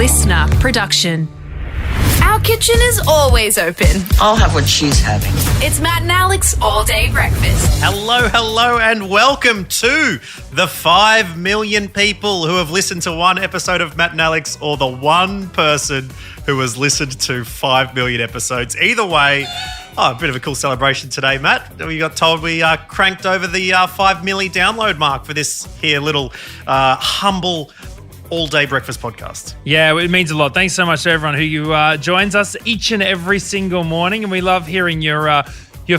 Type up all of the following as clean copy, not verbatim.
listener production. Our kitchen is always open. I'll have what she's having. It's Matt and Alex all-day breakfast. Hello, and welcome to the 5 million people who have listened to one episode of Matt and Alex, or the one person who has listened to 5 million episodes. Either way, a bit of a cool celebration today, Matt. We got told we cranked over the 5 milli download mark for this here little humble all-day breakfast podcast. Yeah, it means a lot. Thanks so much to everyone who joins us each and every single morning, and we love hearing your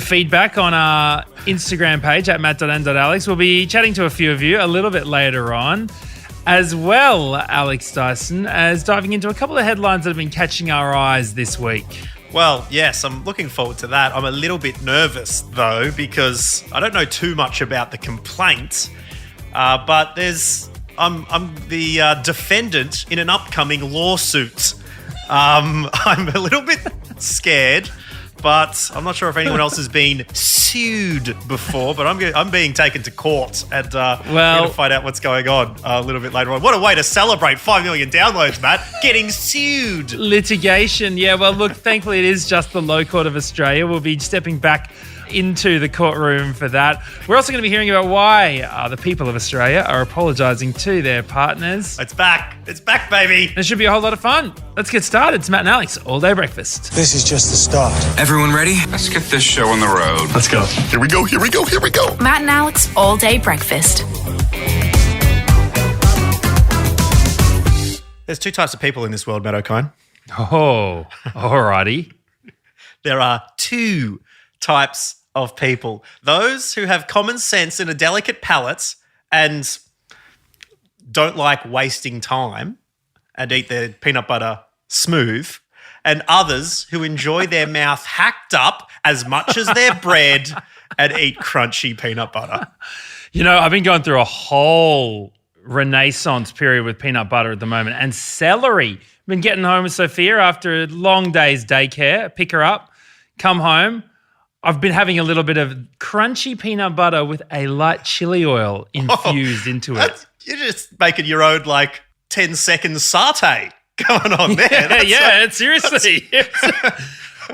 feedback on our Instagram page at matt.n.alex. We'll be chatting to a few of you a little bit later on, as well, Alex Dyson, as diving into a couple of headlines that have been catching our eyes this week. Well, yes, I'm looking forward to that. I'm a little bit nervous, though, because I don't know too much about the complaint, but I'm the defendant in an upcoming lawsuit. I'm a little bit scared, but I'm not sure if anyone else has been sued before, but I'm being taken to court, and we're going to find out what's going on a little bit later on. What a way to celebrate 5 million downloads, Matt. Getting sued. Litigation. Yeah, well, look, thankfully it is just the Low Court of Australia. We'll be stepping back into the courtroom for that. We're also going to be hearing about why the people of Australia are apologising to their partners. It's back, baby. It should be a whole lot of fun. Let's get started. It's Matt and Alex, all day breakfast. This is just the start. Everyone ready? Let's get this show on the road. Let's go. Here we go. Matt and Alex all day breakfast. There's two types of people in this world, Matt O'Kine. Oh, alrighty. There are two types of people. Those who have common sense and a delicate palate and don't like wasting time and eat their peanut butter smooth, and others who enjoy their mouth hacked up as much as their bread and eat crunchy peanut butter. You know, I've been going through a whole renaissance period with peanut butter at the moment, and celery. Been getting home with Sophia after a long day's daycare, pick her up, come home. I've been having a little bit of crunchy peanut butter with a light chili oil infused into it. You're just making your own 10-second satay going on there. Seriously.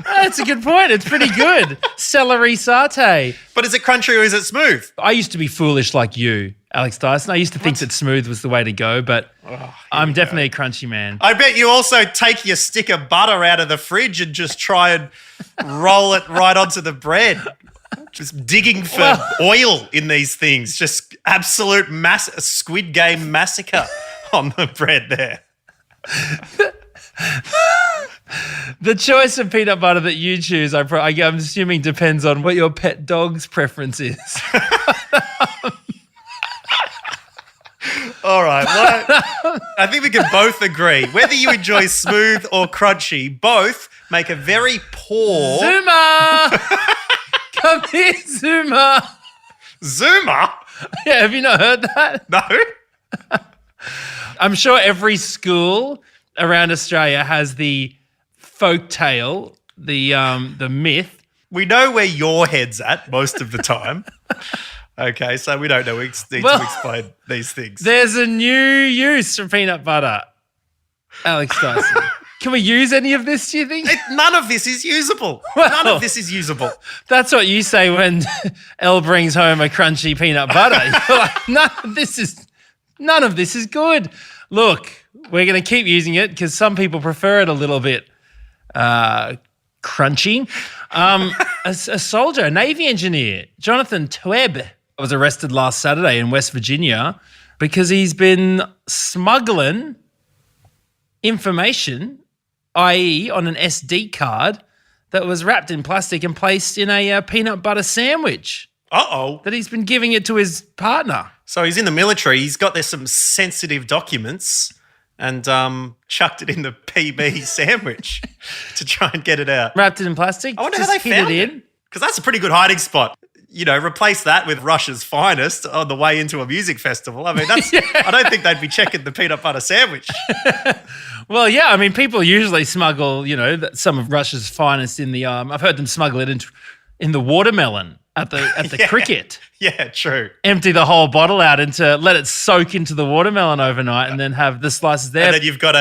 That's a good point. It's pretty good. Celery satay. But is it crunchy or is it smooth? I used to be foolish like you, Alex Dyson. I used to think that smooth was the way to go, but I'm definitely a crunchy man. I bet you also take your stick of butter out of the fridge and just try and roll it right onto the bread. Just digging for oil in these things. Just absolute Squid Game massacre on the bread there. The choice of peanut butter that you choose, I'm assuming, depends on what your pet dog's preference is. All right. Well, I think we can both agree. Whether you enjoy smooth or crunchy, both make a very poor... Zuma! Come here, Zuma! Zuma? Yeah, have you not heard that? No. I'm sure every school around Australia has the folk tale, the myth. We know where your head's at most of the time. Okay, so we don't know. We need to explain these things. There's a new use for peanut butter, Alex Dyson. Can we use any of this, do you think? None of this is usable. None of this is usable. That's what you say when Elle brings home a crunchy peanut butter. You're like, none of this is good. Look, we're going to keep using it because some people prefer it a little bit crunchy. A soldier, a Navy engineer, Jonathan Twebb, was arrested last Saturday in West Virginia because he's been smuggling information, i.e. on an SD card that was wrapped in plastic and placed in a peanut butter sandwich. Uh-oh. That he's been giving it to his partner. So he's in the military. He's got there some sensitive documents and chucked it in the PB sandwich to try and get it out. Wrapped it in plastic? I wonder how they found it. Because that's a pretty good hiding spot. You know, replace that with Russia's finest on the way into a music festival. I mean, that's I don't think they'd be checking the peanut butter sandwich. Well, yeah, I mean, people usually smuggle, some of Russia's finest in the I've heard them smuggle it in the watermelon at the cricket. Yeah, true. Empty the whole bottle out let it soak into the watermelon overnight and then have the slices there. And then you've got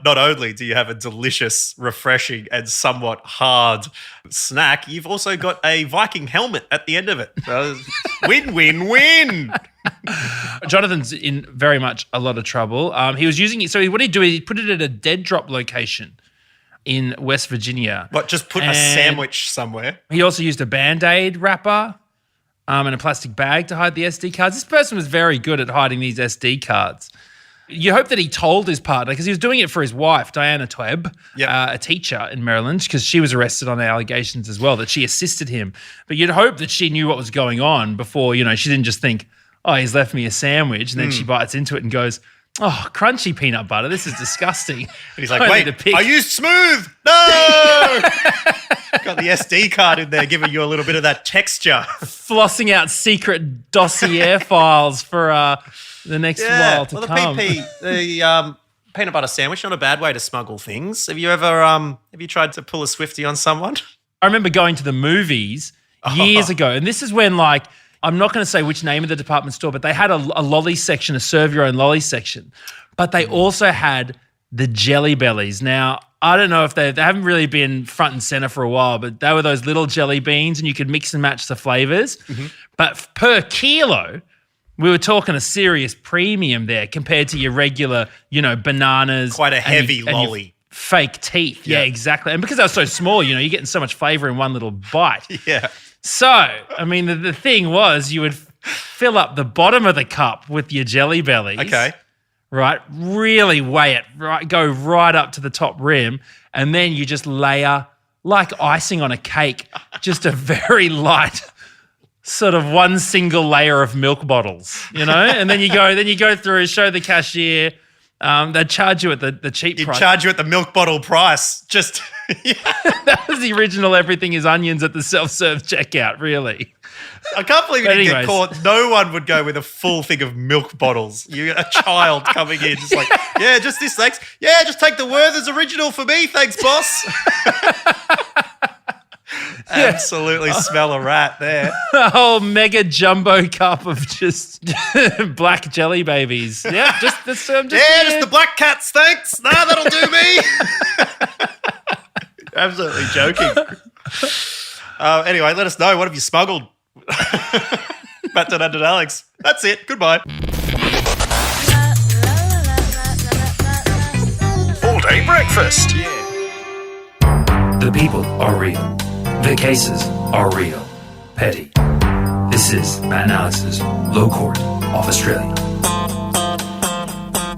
not only do you have a delicious, refreshing and somewhat hard snack, you've also got a Viking helmet at the end of it. So, win, win, win. Jonathan's in very much a lot of trouble. He was using it. So what did he do? He put it at a dead drop location in West Virginia. What, just put a sandwich somewhere? He also used a Band-Aid wrapper and a plastic bag to hide the SD cards. This person was very good at hiding these SD cards. You hope that he told his partner, because he was doing it for his wife, Diana Twebb, a teacher in Maryland, because she was arrested on allegations as well, that she assisted him. But you'd hope that she knew what was going on before, she didn't just think, oh, he's left me a sandwich, and then she bites into it and goes, oh, crunchy peanut butter, this is disgusting. And he's like, wait, I used smooth. No! Got the SD card in there giving you a little bit of that texture. Flossing out secret dossier files for the next while to come. The peanut butter sandwich, not a bad way to smuggle things. Have you ever have you tried to pull a Swiftie on someone? I remember going to the movies years ago, and this is when, like, I'm not going to say which name of the department store, but they had a lolly section, a serve your own lolly section. But they also had the Jelly Bellies. Now, I don't know if they haven't really been front and center for a while, but they were those little jelly beans and you could mix and match the flavors. Mm-hmm. But per kilo, we were talking a serious premium there compared to your regular, bananas. Quite a heavy lolly. And fake teeth. Yeah, exactly. And because they were so small, you're getting so much flavor in one little bite. Yeah. So, I mean, the thing was you would fill up the bottom of the cup with your Jelly Bellies. Okay. Right? Really weigh it, right? Go right up to the top rim, and then you just layer, like icing on a cake, just a very light sort of one single layer of milk bottles, And then you go through, show the cashier. They'd charge you at the cheap price. They'd charge you at the milk bottle price. Just that was the original everything is onions at the self-serve checkout, really. I can't believe you didn't get caught. No one would go with a full thing of milk bottles. You're a child coming in, just like, yeah, just this, thanks. Yeah, just take the Werther's original for me, thanks, boss. Absolutely smell a rat there. A whole mega jumbo cup of just black jelly babies. Yeah, just just the black cats, thanks. Nah, that'll do me. Absolutely joking. Anyway, let us know. What have you smuggled? Matt and Alex. That's it. Goodbye. All day breakfast. The people are real. The cases are real. Petty. This is Matt and Alex's Low Court of Australia.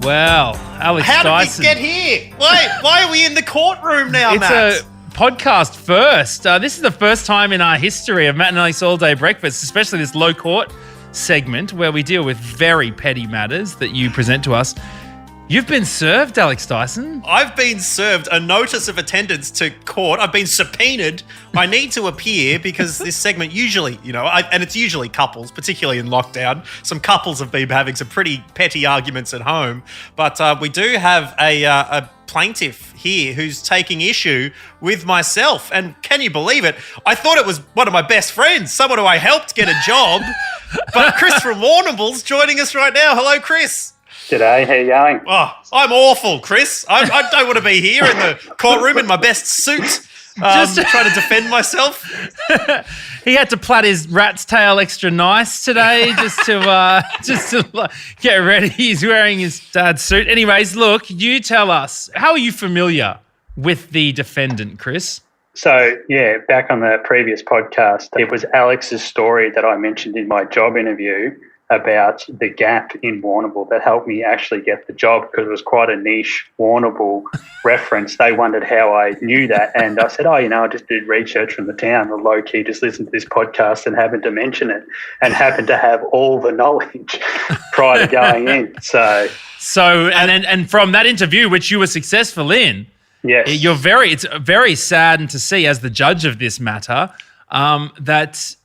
Well, Alex How Dyson. did we get here? Why are we in the courtroom now, Matt? It's a podcast first. This is the first time in our history of Matt and Alex All Day Breakfast, especially this Low Court segment where we deal with very petty matters that you present to us. You've been served, Alex Dyson. I've been served a notice of attendance to court. I've been subpoenaed. I need to appear because this segment usually, and it's usually couples, particularly in lockdown. Some couples have been having some pretty petty arguments at home. But we do have a plaintiff here who's taking issue with myself. And can you believe it? I thought it was one of my best friends, someone who I helped get a job. But Chris from Warrnambool's joining us right now. Hello, Chris. G'day, how you going? Oh, I'm awful, Chris. I don't want to be here in the courtroom in my best suit, trying to defend myself. He had to plait his rat's tail extra nice today just to get ready. He's wearing his dad's suit. Anyways, look, you tell us, how are you familiar with the defendant, Chris? So, back on the previous podcast, it was Alex's story that I mentioned in my job interview about the gap in Warrnambool that helped me actually get the job because it was quite a niche Warrnambool reference. They wondered how I knew that. And I said, I just did research from the town. I low-key just listened to this podcast and happened to mention it and happened to have all the knowledge prior to going in. So and from that interview, which you were successful in, yes, it's very saddened to see as the judge of this matter that,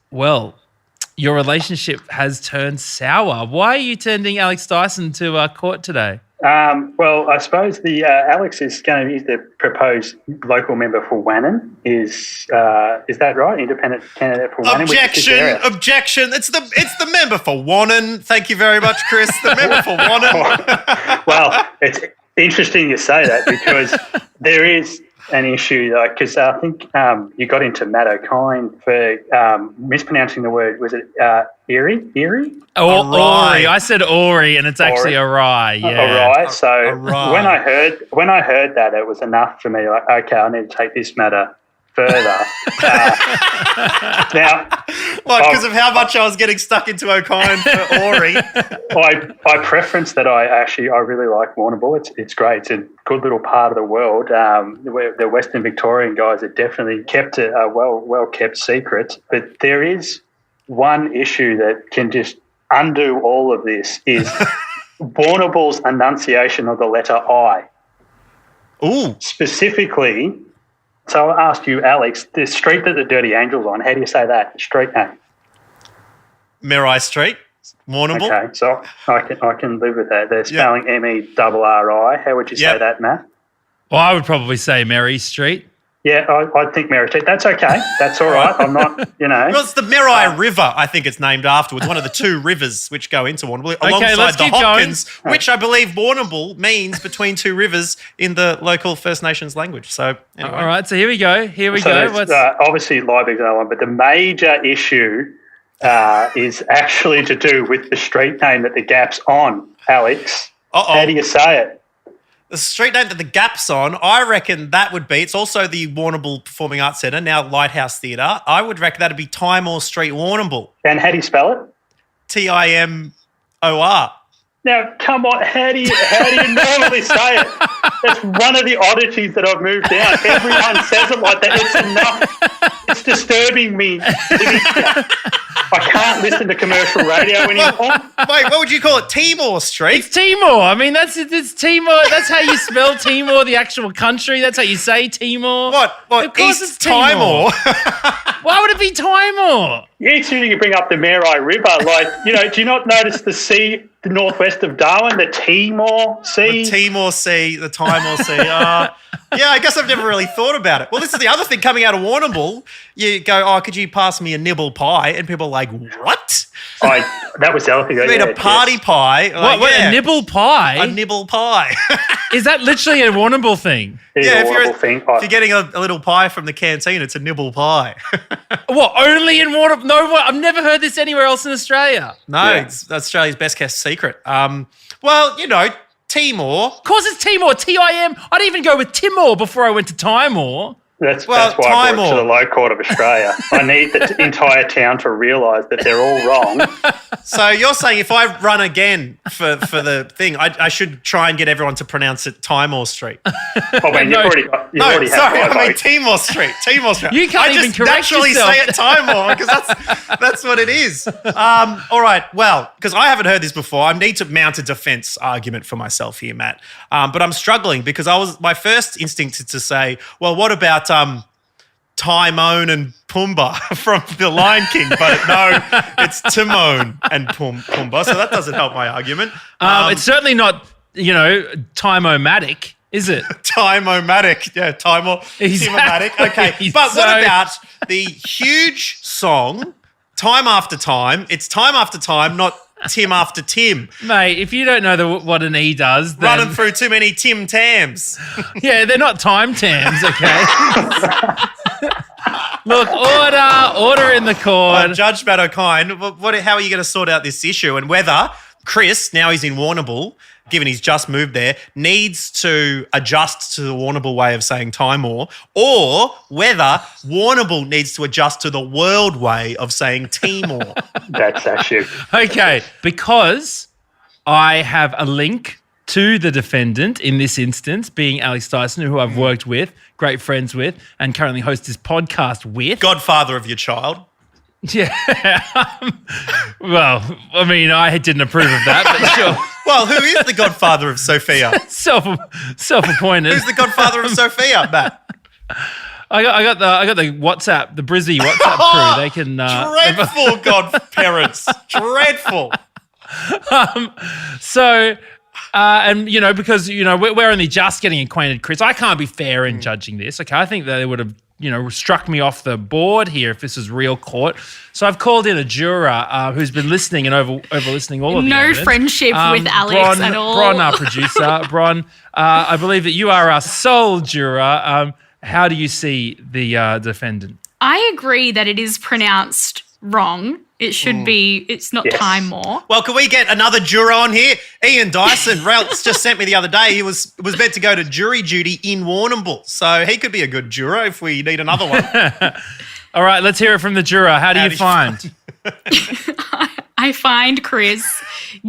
your relationship has turned sour. Why are you sending Alex Dyson to court today? Well, I suppose the Alex is going to be the proposed local member for Wannon. Is that right? Independent candidate for Wannon. Objection! It's the member for Wannon. Thank you very much, Chris. The member for Wannon. Well, it's interesting you say that because there is an issue, because I think you got into Matt O'Kine for mispronouncing the word. Was it Erie? Ori. I said Ori, and it's actually Ori. Yeah. Ori. So Awry. when I heard that, it was enough for me. Like, okay, I need to take this matter further. Now, because of how much I was getting stuck into O'Kine for Ori. I preference that I really like Warrnambool. It's great. It's a good little part of the world. The Western Victorian guys have definitely kept it a well kept secret. But there is one issue that can just undo all of this is Warrnambool's enunciation of the letter I. Ooh. Specifically. So I asked you, Alex, the street that the Dirty Angel's on, how do you say that? Street name? Mirai Street, Warrnambool. Okay, so I can live with that. They're spelling M-E-R-R-I. How would you say that, Matt? Well, I would probably say Mary Street. Yeah, I think Mary Street. That's okay. That's all right. I'm not, Well, it's the Mirai River, I think it's named afterwards, one of the two rivers which go into Warrnambool, alongside the Hopkins, which I believe Warrnambool means between two rivers in the local First Nations language. So, anyway. All right, so here we go. Obviously, Liebig's another one, but the major issue is actually to do with the street name that the Gap's on, Alex. How do you say it? The street name that the Gap's on, I reckon that would be, it's also the Warrnambool Performing Arts Centre, now Lighthouse Theatre. I would reckon that would be Timor Street, Warrnambool. And how do you spell it? Timor. Now, come on, how do you normally say it? That's one of the oddities that I've moved out. Everyone says it like that. It's enough. It's disturbing me. I can't listen to commercial radio anymore. Wait, what would you call it? Timor Street? It's Timor. I mean, it's Timor. That's how you spell Timor, the actual country. That's how you say Timor. What? Of course East it's Timor. Why would it be Timor? Yeah, as soon as you bring up the Marai River, do you not notice the sea northwest of Darwin, the Timor Sea? The Timor Sea, the Timor Sea. Yeah, I guess I've never really thought about it. Well, this is the other thing coming out of Warrnambool. You go, could you pass me a nibble pie? And people are like, what? That was the other thing. You mean a party pie? What, a nibble pie? A nibble pie. Is that literally a Warrnambool thing? If you're getting a little pie from the canteen, it's a nibble pie. What, only in Warrnambool? No, I've never heard this anywhere else in Australia. No, It's Australia's best kept secret. Well, Timor. Of course it's Timor, T-I-M. I'd even go with Timor before I went to Timor. That's why I brought it to the low court of Australia. I need the entire town to realise that they're all wrong. So you're saying if I run again for the thing, I should try and get everyone to pronounce it Timor Street? I mean, you've already had my vote. Timor Street. Timor Street. You can't even correct yourself. I just naturally say it Timor because that's what it is. All right, well, because I haven't heard this before, I need to mount a defence argument for myself here, Matt. But I'm struggling because my first instinct is to say, well, what about Timon and Pumbaa from The Lion King, but no, it's Timon and Pumbaa, so that doesn't help my argument. It's certainly not, Time-O-Matic, is it? Time-O-Matic, yeah, Time-O-Matic. Okay, but what about the huge song, Time After Time? It's Time After Time, not Tim After Tim. Mate, if you don't know what an E does, then... Running through too many Tim Tams. Yeah, they're not time Tams, okay? Look, order in the court. Judge Matt O'Kine, how are you going to sort out this issue? And whether Chris, now he's in Warrnambool, given he's just moved there, needs to adjust to the Warrnambool way of saying Timor, or whether Warrnambool needs to adjust to the world way of saying Timor. That's actually... Okay, because I have a link to the defendant in this instance, being Alex Dyson, who I've worked with, great friends with, and currently hosts this podcast with. Godfather of your child. Yeah. Well, I mean, I didn't approve of that, but sure. Well, who is the godfather of Sophia? Self-appointed. Who's the godfather of Sophia, Matt? I got the WhatsApp, the Brizzy WhatsApp crew. They can dreadful godparents. Dreadful. So And, because, we're only just getting acquainted, Chris, I can't be fair in judging this, okay? I think that they would have, struck me off the board here if this was real court. So I've called in a juror who's been listening and over-listening all of the evidence. No friendship with Alex at all. Bron, our producer. Bron, I believe that you are our sole juror. How do you see the defendant? I agree that it is pronounced wrong. It should be, it's not time more. Well, can we get another juror on here? Ian Dyson, Ralph just sent me the other day. He was meant to go to jury duty in Warrnambool. So he could be a good juror if we need another one. All right, let's hear it from the juror. How do you find? I find Chris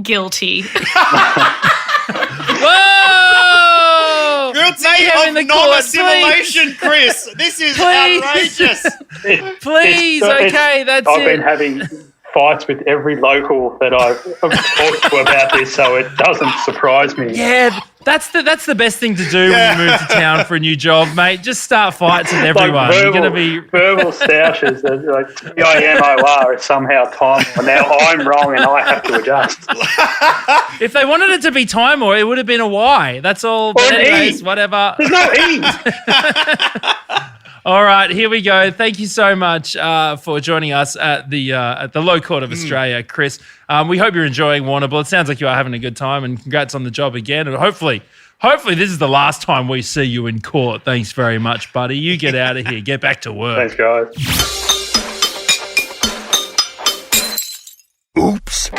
guilty. Whoa! Guilty of non-assimilation, Chris. This is outrageous. Please, okay, that's it. I've been having fights with every local that I've talked to about this, so it doesn't surprise me. Yeah, that's the best thing to do when you move to town for a new job, mate. Just start fights with everyone. Like You're going to be verbal stoushes. Like TIMOR is somehow time. Now I'm wrong and I have to adjust. If they wanted it to be time, or it would have been a Y. That's all. Or an anyways, E. whatever. There's no E. All right, here we go. Thank you so much for joining us at the Low Court of Australia, Chris. We hope you're enjoying Warrnambool. It sounds like you are having a good time, and congrats on the job again. And hopefully this is the last time we see you in court. Thanks very much, buddy. You get out of here. Get back to work. Thanks, guys. Oops.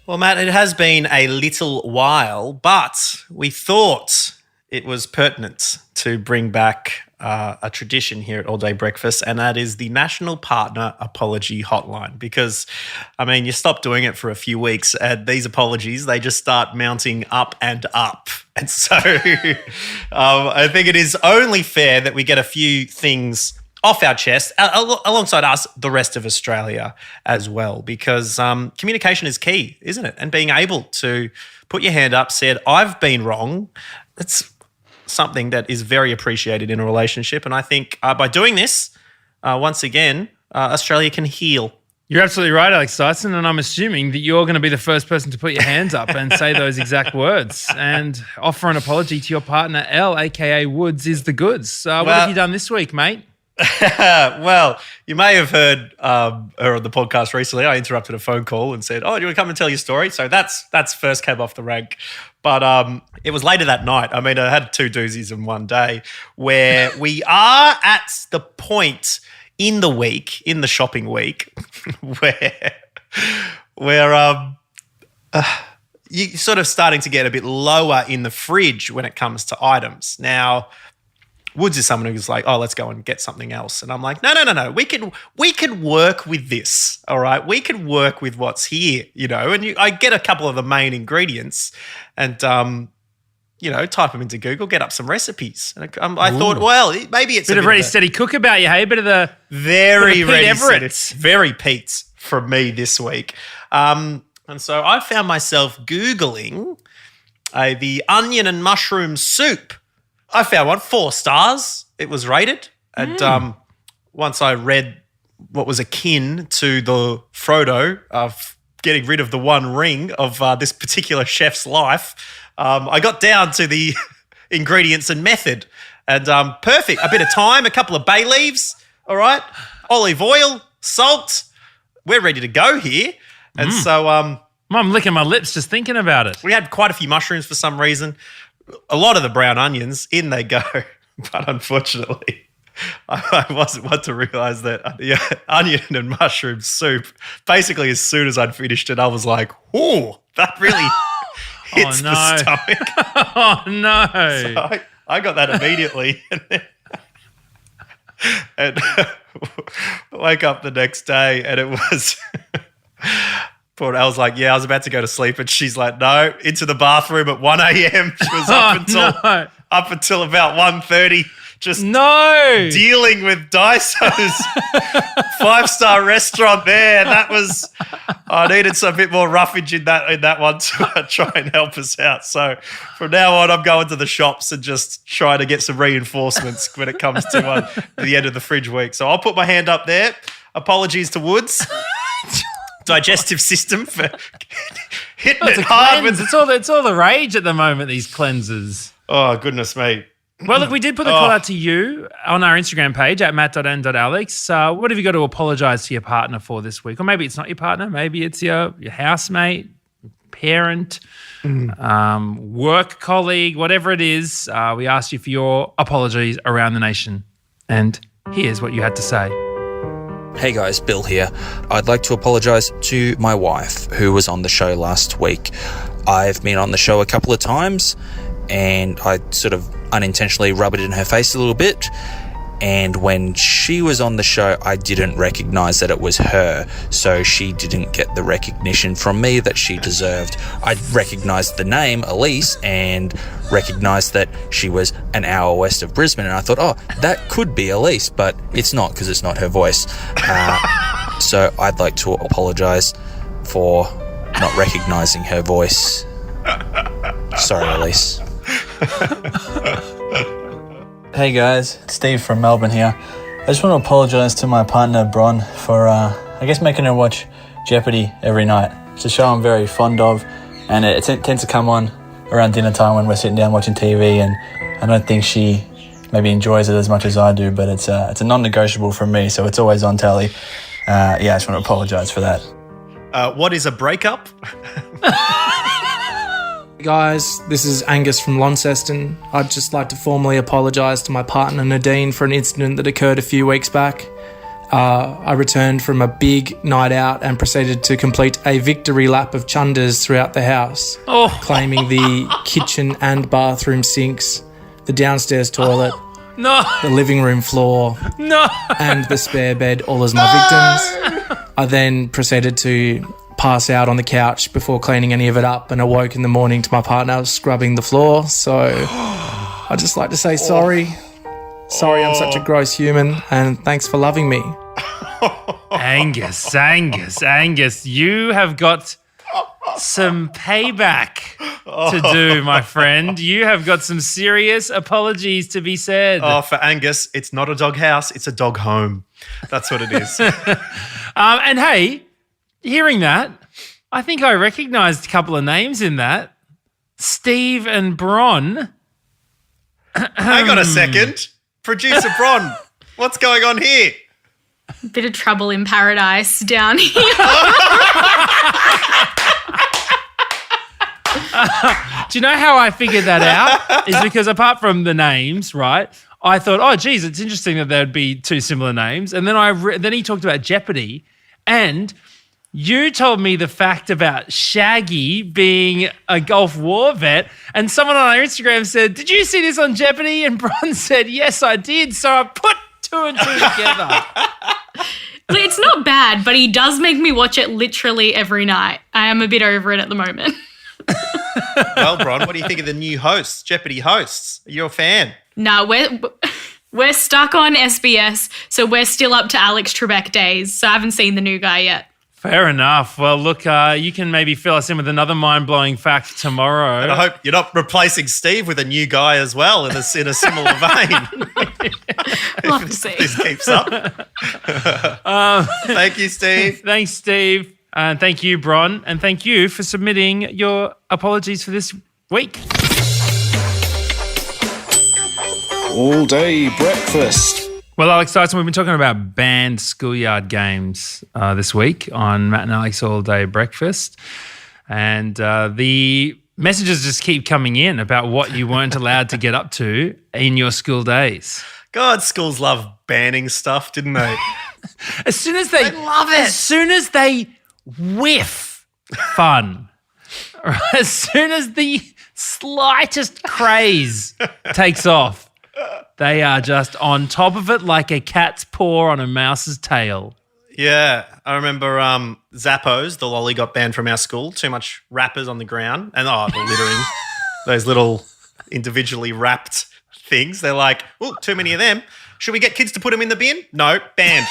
Well, Matt, it has been a little while, but we thought it was pertinent to bring back a tradition here at All Day Breakfast, and that is the National Partner Apology Hotline. Because, you stop doing it for a few weeks, and these apologies, they just start mounting up and up. And so I think it is only fair that we get a few things off our chest, alongside us, the rest of Australia as well, because communication is key, isn't it? And being able to put your hand up, said, I've been wrong, it's something that is very appreciated in a relationship. And I think by doing this, once again, Australia can heal. You're absolutely right, Alex Dyson, and I'm assuming that you're going to be the first person to put your hands up and say those exact words and offer an apology to your partner, Elle, a.k.a. Woods is the goods. What have you done this week, mate? Well, you may have heard her on the podcast recently. I interrupted a phone call and said, do you want to come and tell your story? So that's first came off the rank. But it was later that night. I had two doozies in one day, where we are at the point in the shopping week, where you're sort of starting to get a bit lower in the fridge when it comes to items. Now, Woods is someone who's like, let's go and get something else. And I'm like, no. We can work with this, all right? We can work with what's here, And I get a couple of the main ingredients and, type them into Google, get up some recipes. And I thought, well, maybe it's a bit of Ready Steady Cook about you, hey? Bit of the very Ready Everett. Very Pete's from me this week. And so I found myself Googling the onion and mushroom soup. I found one, 4 stars. It was rated. And once I read what was akin to the Frodo of getting rid of the one ring of this particular chef's life, I got down to the ingredients and method. And perfect. A bit of thyme, a couple of bay leaves, all right? Olive oil, salt. We're ready to go here. And so I'm licking my lips just thinking about it. we had quite a few mushrooms for some reason. A lot of the brown onions, in they go. But unfortunately, I wasn't one to realise that the onion and mushroom soup, basically as soon as I'd finished it, I was like, that really hits the stomach. Oh, no. So I got that immediately. And wake up the next day and it was... Poor Elle's like, I was about to go to sleep. And she's like, no, into the bathroom at 1 a.m. She was up until up until about 1:30. Just dealing with Daiso's 5-star restaurant there. That was, I needed a bit more roughage in that one to try and help us out. So from now on, I'm going to the shops and just trying to get some reinforcements when it comes to the end of the fridge week. So I'll put my hand up there. Apologies to Woods. Digestive system for hitting it hard. It's all the rage at the moment, these cleansers. Oh, goodness me. Well, look, we did put the call out to you on our Instagram page at matt.n.alex. What have you got to apologise to your partner for this week? Or maybe it's not your partner. Maybe it's your housemate, parent, work colleague, whatever it is. We asked you for your apologies around the nation. And here's what you had to say. Hey guys, Bill here. I'd like to apologise to my wife who was on the show last week. I've been on the show a couple of times and I sort of unintentionally rubbed it in her face a little bit. And when she was on the show, I didn't recognise that it was her, so she didn't get the recognition from me that she deserved. I recognised the name, Elise, and recognised that she was an hour west of Brisbane, and I thought, oh, that could be Elise, but it's not because it's not her voice. So I'd like to apologise for not recognising her voice. Sorry, Elise. Hey guys, it's Steve from Melbourne here. I just want to apologise to my partner Bron for, making her watch Jeopardy every night. It's a show I'm very fond of, and it tends to come on around dinner time when we're sitting down watching TV, and I don't think she maybe enjoys it as much as I do, but it's a non-negotiable from me, so it's always on telly. I just want to apologise for that. What is a breakup? Guys, this is Angus from Launceston. I'd just like to formally apologise to my partner Nadine for an incident that occurred a few weeks back. I returned from a big night out and proceeded to complete a victory lap of chundas throughout the house, claiming the kitchen and bathroom sinks, the downstairs toilet, the living room floor, and the spare bed all as my victims. I then proceeded to pass out on the couch before cleaning any of it up and awoke in the morning to my partner scrubbing the floor. So I'd just like to say sorry. Sorry I'm such a gross human, and thanks for loving me. Angus, you have got some payback to do, my friend. You have got some serious apologies to be said. Oh, for Angus, it's not a dog house, it's a dog home. That's what it is. And hey, hearing that, I think I recognised a couple of names in that. Steve and Bron. Hang on a second. Producer Bron, what's going on here? Bit of trouble in paradise down here. Do you know how I figured that out? Is because apart from the names, right, I thought, oh, geez, it's interesting that there'd be two similar names. And then then he talked about Jeopardy, and you told me the fact about Shaggy being a Gulf War vet, and someone on our Instagram said, did you see this on Jeopardy? And Bron said, yes, I did. So I put two and two together. It's not bad, but he does make me watch it literally every night. I am a bit over it at the moment. Well, Bron, what do you think of the new hosts, Jeopardy hosts? Are you a fan? No, we're stuck on SBS, so we're still up to Alex Trebek days, so I haven't seen the new guy yet. Fair enough. Well, look, you can maybe fill us in with another mind-blowing fact tomorrow. And I hope you're not replacing Steve with a new guy as well in a similar vein. We'll have to see. This keeps up. Thank you, Steve. Thanks, Steve. And thank you, Bron. And thank you for submitting your apologies for this week. All day breakfast. Well, Alex Dyson, we've been talking about banned schoolyard games this week on Matt and Alex All Day Breakfast. And the messages just keep coming in about what you weren't allowed to get up to in your school days. God, schools love banning stuff, didn't they? As soon as they love it. As soon as they whiff fun, as soon as the slightest craze takes off, they are just on top of it like a cat's paw on a mouse's tail. Yeah, I remember Zappos, the lolly got banned from our school. Too much wrappers on the ground. And, the littering. Those little individually wrapped things. They're like, oh, too many of them. Should we get kids to put them in the bin? No, banned.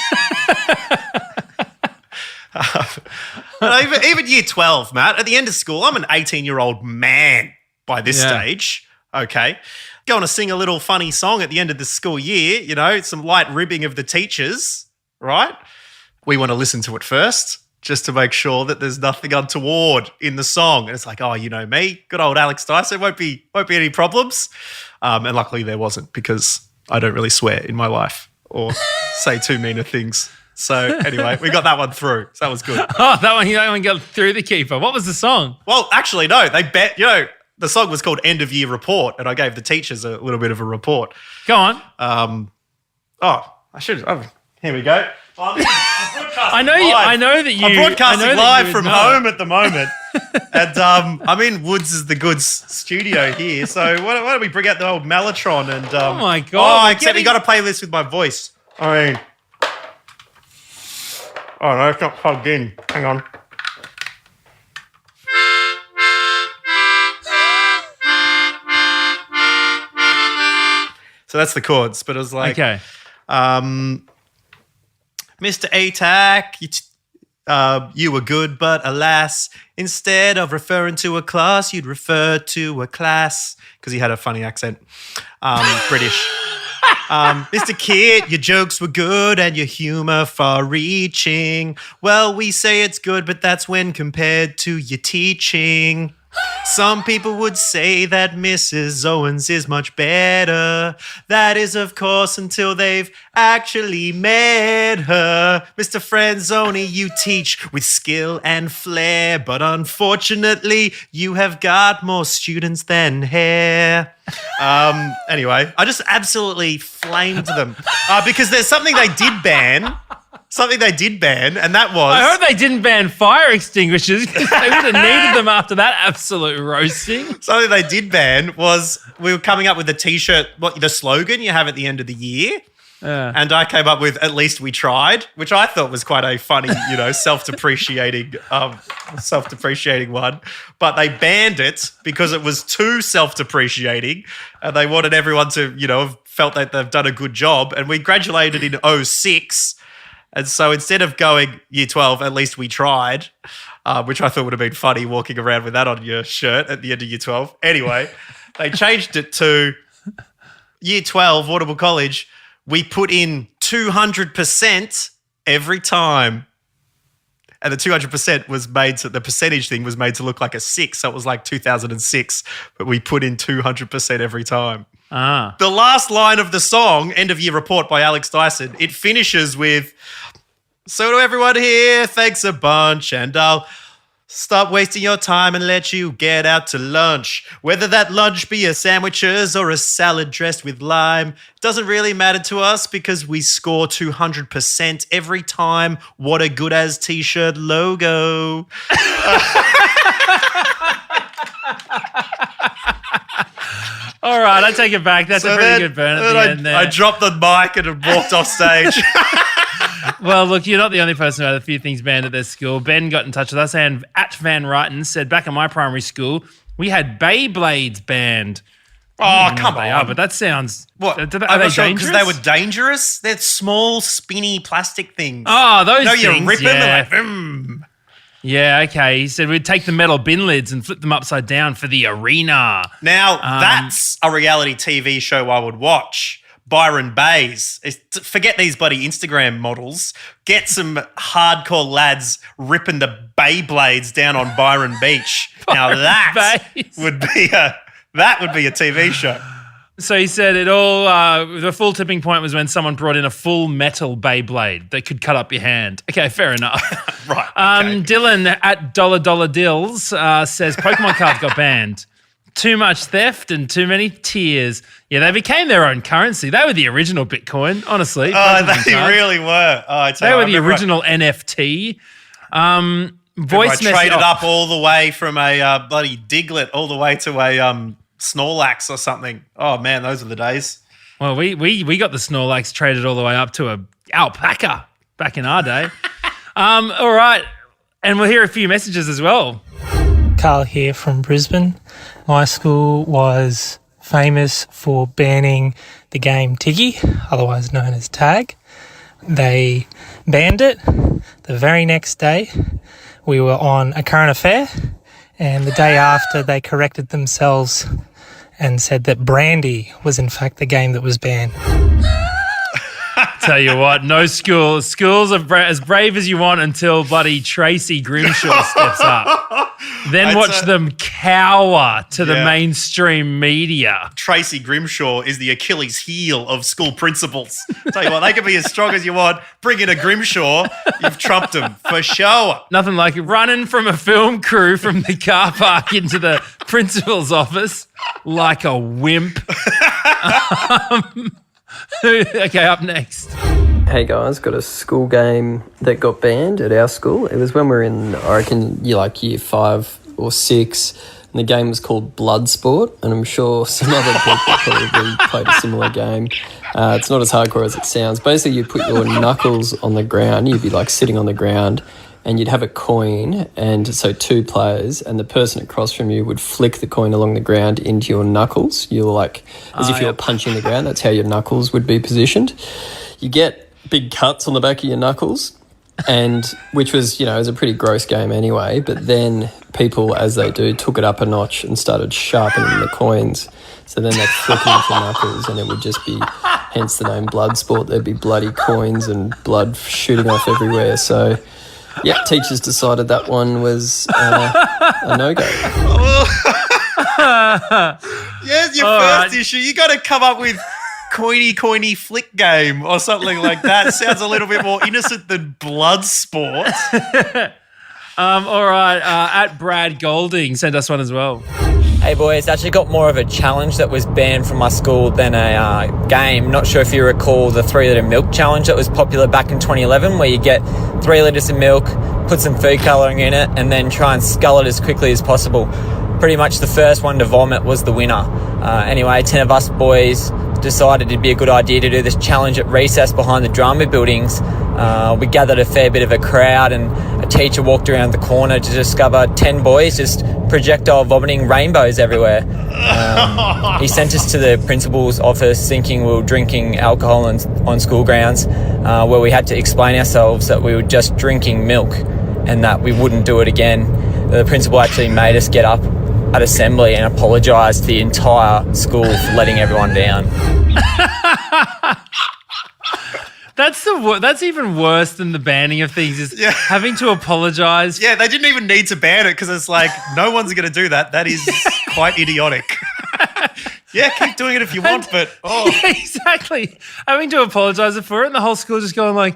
Even year 12, Matt, at the end of school, I'm an 18-year-old man by this stage, okay? Going to sing a little funny song at the end of the school year, you know, some light ribbing of the teachers, right? We want to listen to it first just to make sure that there's nothing untoward in the song. And it's like, oh, you know me, good old Alex Dyson, won't be any problems. And luckily there wasn't, because I don't really swear in my life or say too mean of things. So anyway, we got that one through. So that was good. Oh, that one got through the keeper. What was the song? Well, actually, no. The song was called End of Year Report, and I gave the teachers a little bit of a report. Go on. I should. Here we go. I know that you. I'm broadcasting live from home at the moment, and I'm in Woods is the Goods studio here. So why don't we bring out the old Mellotron and? Oh my god! Oh, except you got to play this with my voice. I mean, oh no, it's not plugged in. Hang on. So that's the chords, but it was like, okay. Mr. ATAC, you were good, but alas, instead of referring to a class, you'd refer to a class, because he had a funny accent, British. Mr. Kid, your jokes were good and your humor far-reaching. Well, we say it's good, but that's when compared to your teaching. Some people would say that Mrs. Owens is much better. That is, of course, until they've actually met her. Mr. Franzoni, you teach with skill and flair, but unfortunately, you have got more students than hair. Anyway, I just absolutely flamed them because there's something they did ban. And that was... I hope they didn't ban fire extinguishers, because they would have needed them after that absolute roasting. Something they did ban was we were coming up with a T-shirt, the slogan you have at the end of the year. And I came up with "At least we tried," which I thought was quite a funny, self-depreciating one. But they banned it because it was too self-depreciating, and they wanted everyone to, have felt that they've done a good job. And we graduated in 2006. And so instead of going year 12, at least we tried, which I thought would have been funny walking around with that on your shirt at the end of year 12. Anyway, they changed it to year 12, Audible College. We put in 200% every time. And the 200% was made to, the percentage thing was made to look like a 6. So it was like 2006, but we put in 200% every time. The last line of the song, End of Year Report by Alex Dyson, it finishes with, so to everyone here, thanks a bunch, and I'll stop wasting your time and let you get out to lunch. Whether that lunch be a sandwiches or a salad dressed with lime, doesn't really matter to us because we score 200% every time. What a good as t-shirt logo. All right, I take it back. That's a pretty good burn at the end there. I dropped the mic and walked off stage. Well, look, you're not the only person who had a few things banned at their school. Ben got in touch with us, and at Van Ryten said, back in my primary school, we had Beyblades banned. Oh, come on. But that sounds... What? Are they dangerous? dangerous? Because they were dangerous? They're small, spinny plastic things. Oh, those things, you rip them yeah. and like... Yeah, okay. He said we'd take the metal bin lids and flip them upside down for the arena. Now, that's a reality TV show I would watch. Byron Bays. Forget these bloody Instagram models. Get some hardcore lads ripping the Beyblades down on Byron Beach. Now that would be a TV show. So he said it all, the full tipping point was when someone brought in a full metal Beyblade that could cut up your hand. Okay, fair enough. Right. Okay. Dylan at $Dills says Pokemon cards got banned. Too much theft and too many tears. Yeah, they became their own currency. They were the original Bitcoin, honestly. Oh, they really were. They were the original NFT. I traded up all the way from a bloody Diglett all the way to a Snorlax or something. Oh, man, those are the days. Well, we got the Snorlax traded all the way up to a alpaca back in our day. All right, and we'll hear a few messages as well. Carl here from Brisbane. My school was famous for banning the game Tiggy, otherwise known as tag. They banned it. The very next day, we were on A Current Affair, and the day after, they corrected themselves and said that Brandy was in fact the game that was banned. Tell you what, no school. Schools are as brave as you want until bloody Tracy Grimshaw steps up. Then watch them cower to the mainstream media. Tracy Grimshaw is the Achilles heel of school principals. Tell you what, they can be as strong as you want. Bring in a Grimshaw, you've trumped them for sure. Nothing like running from a film crew from the car park into the principal's office like a wimp. Okay, up next. Hey guys, got a school game that got banned at our school. It was when we were in, I reckon, year 5 or 6, and the game was called Bloodsport, and I'm sure some other people probably played a similar game. It's not as hardcore as it sounds. Basically, you put your knuckles on the ground, you'd be like sitting on the ground, and you'd have a coin, and so 2 players, and the person across from you would flick the coin along the ground into your knuckles. You're like, as if you were punching the ground. That's how your knuckles would be positioned. You get big cuts on the back of your knuckles, and which was, it was a pretty gross game anyway. But then people, as they do, took it up a notch and started sharpening the coins. So then they'd flick it into your knuckles, and it would just be, hence the name Bloodsport. There'd be bloody coins and blood shooting off everywhere. So yeah, teachers decided that one was a no-go. Yes, your first issue. You got to come up with coiny flick game or something like that. Sounds a little bit more innocent than Bloodsport. All right, at Brad Golding, send us one as well. Hey boys, actually got more of a challenge that was banned from my school than a game. Not sure if you recall the 3 litre milk challenge that was popular back in 2011, where you get 3 litres of milk, put some food colouring in it, and then try and scull it as quickly as possible. Pretty much the first one to vomit was the winner. Anyway, 10 of us boys decided it'd be a good idea to do this challenge at recess behind the drama buildings. We gathered a fair bit of a crowd, and a teacher walked around the corner to discover 10 boys just projectile vomiting rainbows everywhere. He sent us to the principal's office thinking we were drinking alcohol on school grounds, where we had to explain ourselves that we were just drinking milk and that we wouldn't do it again. The principal actually made us get up at assembly and apologise to the entire school for letting everyone down. That's even worse than the banning of things, is having to apologise. Yeah, they didn't even need to ban it because it's like, no one's going to do that. That is quite idiotic. Yeah, keep doing it if you want, but Yeah, exactly. Having to apologise for it, and the whole school just going like,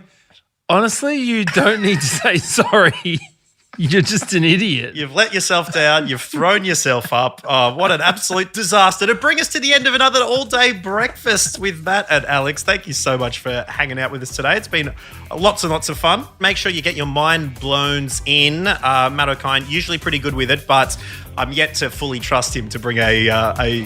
honestly, you don't need to say sorry. You're just an idiot. You've let yourself down. You've thrown yourself up. Oh, what an absolute disaster. To bring us to the end of another all-day breakfast with Matt and Alex. Thank you so much for hanging out with us today. It's been lots and lots of fun. Make sure you get your mind blowns in. Matt O'Kine, usually pretty good with it, but I'm yet to fully trust him to bring a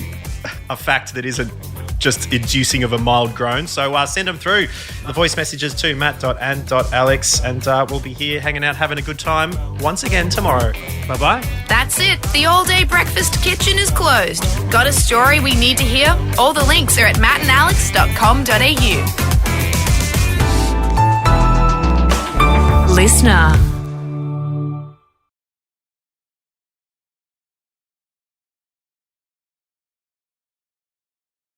fact that isn't just inducing of a mild groan. So send them through the voice messages to matt.and.alex, and we'll be here hanging out, having a good time once again tomorrow. Bye-bye. That's it. The all-day breakfast kitchen is closed. Got a story we need to hear? All the links are at mattandalex.com.au. Listener.